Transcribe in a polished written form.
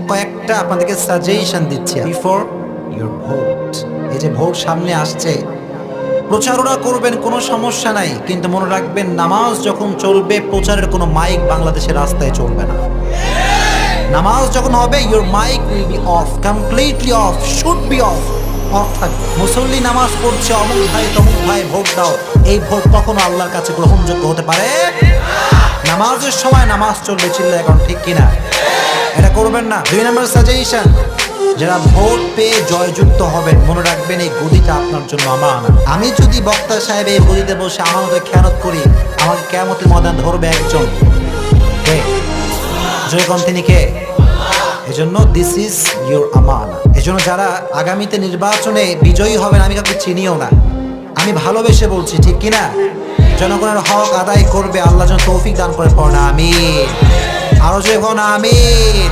কয়েকটা আপনাদেরকে সাজেশন দিচ্ছি বিফোর ইওর ভোট। এই যে ভোট সামনে আসছে, প্রচারণা করবেন, কোনো সমস্যা নাই, কিন্তু মনে রাখবেন নামাজ যখন চলবে প্রচারের কোনো মাইক বাংলাদেশের রাস্তায় চলবে না। নামাজ যখন হবে your mic will be off, completely off, should be off, off থাকবে। মুসল্লি নামাজ পড়ছে, অমুক ভাই তমুক ভাই ভোট দাও, এই ভোট কখনো আল্লাহর কাছে গ্রহণযোগ্য হতে পারে। নামাজের সময় নামাজ চলবে, চিল্লা এখন ঠিক কিনা? এটা করবেন না। 2 নম্বর সাজেশন, যারা ভোট পেয়ে জয়যুক্ত হবেন মনে রাখবেন এই গদিটা আপনার জন্য আমানত। আমি যদি বক্তা সাহেব এই গদিতে বসে আমানতের খেয়ানত করি, আমাকে কিয়ামতের ময়দান ধরবে একজন, কে? জয়গণ তিনি কে? এজন্য দিস ইজ ইউর আমানা। এজন্য যারা আগামীতে নির্বাচনে বিজয়ী হবেন, আমি কাউকে চিনিও না, আমি ভালোবেসে বলছি, ঠিক কিনা? জনগণের হক আদায় করবে, আল্লাহ যেন তৌফিক দান করে পড়না, আমিন। আরো যে আমিন।